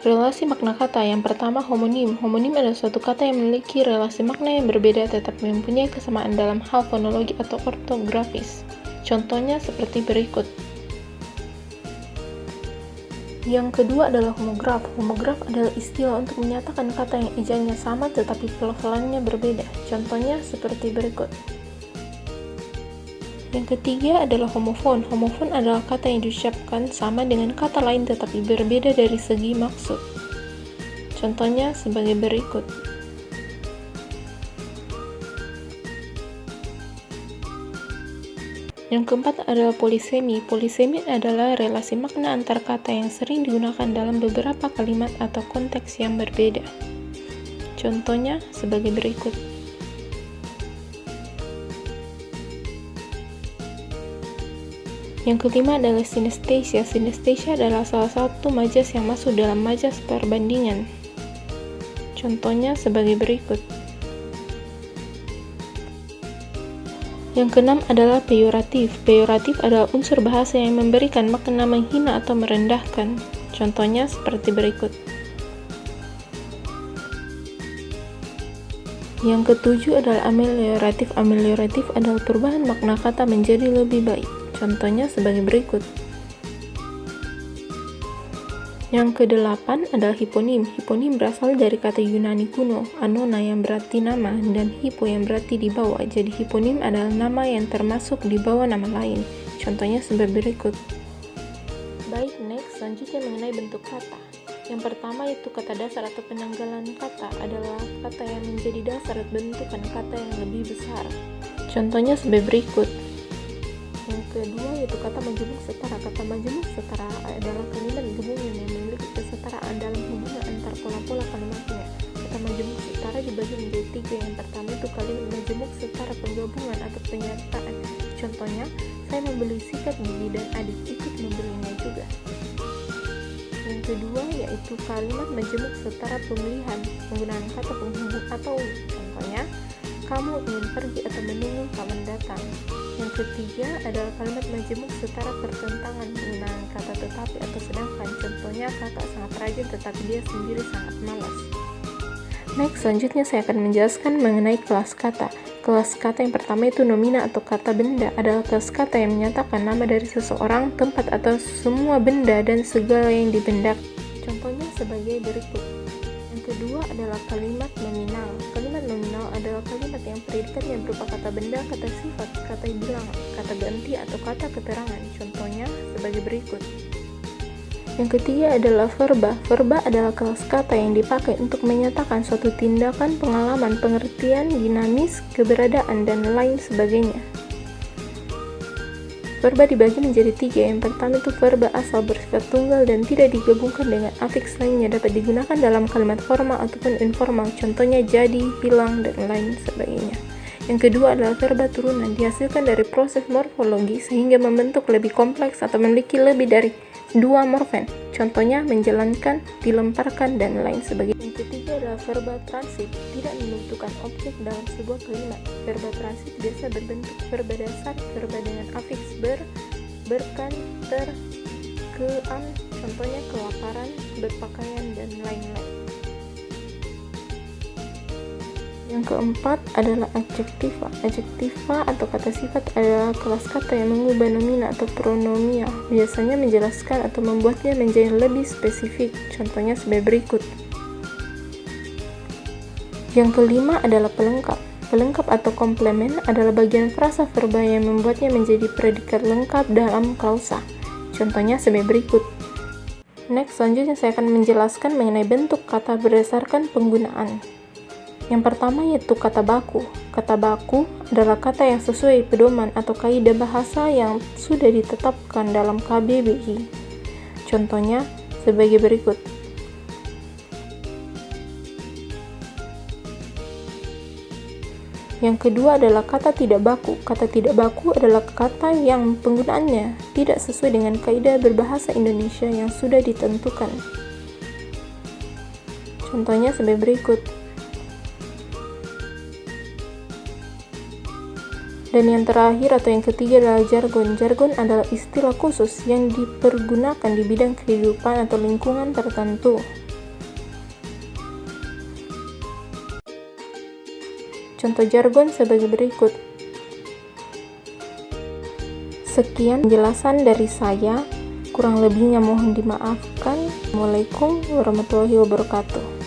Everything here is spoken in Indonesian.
Relasi makna kata. Yang pertama, homonim. Homonim adalah suatu kata yang memiliki relasi makna yang berbeda tetapi mempunyai kesamaan dalam hal fonologi atau ortografis. Contohnya seperti berikut. Yang kedua adalah homograf. Homograf adalah istilah untuk menyatakan kata yang ejanya sama tetapi pelafalannya berbeda. Contohnya seperti berikut. Yang ketiga adalah homofon. Homofon adalah kata yang diucapkan sama dengan kata lain tetapi berbeda dari segi maksud. Contohnya sebagai berikut. Yang keempat adalah polisemi. Polisemi adalah relasi makna antar kata yang sering digunakan dalam beberapa kalimat atau konteks yang berbeda. Contohnya sebagai berikut. Yang kelima adalah sinestesia. Sinestesia adalah salah satu majas yang masuk dalam majas perbandingan. Contohnya sebagai berikut. Yang keenam adalah peyoratif. Peyoratif adalah unsur bahasa yang memberikan makna menghina atau merendahkan. Contohnya seperti berikut. Yang ketujuh adalah amelioratif. Amelioratif adalah perubahan makna kata menjadi lebih baik. Contohnya sebagai berikut. Yang kedelapan adalah hiponim. Hiponim berasal dari kata Yunani kuno, anona yang berarti nama, dan hipo yang berarti di bawah. Jadi hiponim adalah nama yang termasuk di bawah nama lain. Contohnya sebagai berikut. Baik, next, selanjutnya mengenai bentuk kata. Yang pertama yaitu kata dasar atau penanggalan kata adalah kata yang menjadi dasar bentukan kata yang lebih besar. Contohnya sebagai berikut. Yang kedua yaitu kata majemuk setara. Kata majemuk setara adalah kalimat gabungan yang memiliki kesetaraan dalam hubungan antar pola-pola kalimatnya. Kata majemuk setara dibagi menjadi tiga. Yang pertama itu kalimat majemuk setara penggabungan atau penyertaan. Contohnya, saya membeli sikat gigi dan adik ikut membelinya juga. Yang kedua yaitu kalimat majemuk setara pemilihan penggunaan kata penghubung atau contohnya, kamu ingin pergi atau menunggu kawan datang. Yang ketiga adalah kalimat majemuk setara pertentangan penggunaan kata tetapi atau sedangkan. Contohnya, kakak sangat rajin tetapi dia sendiri sangat malas. Next, selanjutnya saya akan menjelaskan mengenai kelas kata. Kelas kata yang pertama itu nomina atau kata benda. Adalah kelas kata yang menyatakan nama dari seseorang, tempat atau semua benda dan segala yang dibendak. Contohnya sebagai berikut. Yang kedua adalah kalimat nominal. Kalimat nominal adalah kalimat yang predikatnya berupa kata benda, kata sifat, kata bilangan, kata ganti atau kata keterangan. Contohnya sebagai berikut. Yang ketiga adalah verba. Verba adalah kelas kata yang dipakai untuk menyatakan suatu tindakan, pengalaman, pengertian, dinamis, keberadaan, dan lain sebagainya. Verba dibagi menjadi tiga. Yang pertama itu verba asal bersifat tunggal dan tidak digabungkan dengan afiks lainnya, dapat digunakan dalam kalimat formal ataupun informal. Contohnya jadi, hilang, dan lain sebagainya. Yang kedua adalah verba turunan, dihasilkan dari proses morfologi sehingga membentuk lebih kompleks atau memiliki lebih dari dua morfem. Contohnya menjalankan, dilemparkan, dan lain sebagainya. Yang ketiga adalah verba transit, tidak membutuhkan objek dalam sebuah kalimat. Verba transit biasa berbentuk verba dasar, verba dengan afiks berkan, kean, contohnya kelaparan, berpakaian, dan lain-lain. Yang keempat adalah adjektiva. Adjektiva atau kata sifat adalah kelas kata yang mengubah nomina atau pronomia, biasanya menjelaskan atau membuatnya menjadi lebih spesifik. Contohnya sebagai berikut. Yang kelima adalah pelengkap. Pelengkap atau komplemen adalah bagian frasa verba yang membuatnya menjadi predikat lengkap dalam klausa. Contohnya sebagai berikut. Next, selanjutnya saya akan menjelaskan mengenai bentuk kata berdasarkan penggunaan. Yang pertama yaitu kata baku. Kata baku adalah kata yang sesuai pedoman atau kaidah bahasa yang sudah ditetapkan dalam KBBI. Contohnya sebagai berikut. Yang kedua adalah kata tidak baku. Kata tidak baku adalah kata yang penggunaannya tidak sesuai dengan kaidah berbahasa Indonesia yang sudah ditentukan. Contohnya sebagai berikut. Dan yang terakhir atau yang ketiga adalah jargon. Jargon adalah istilah khusus yang dipergunakan di bidang kehidupan atau lingkungan tertentu. Contoh jargon sebagai berikut. Sekian penjelasan dari saya. Kurang lebihnya mohon dimaafkan. Assalamualaikum warahmatullahi wabarakatuh.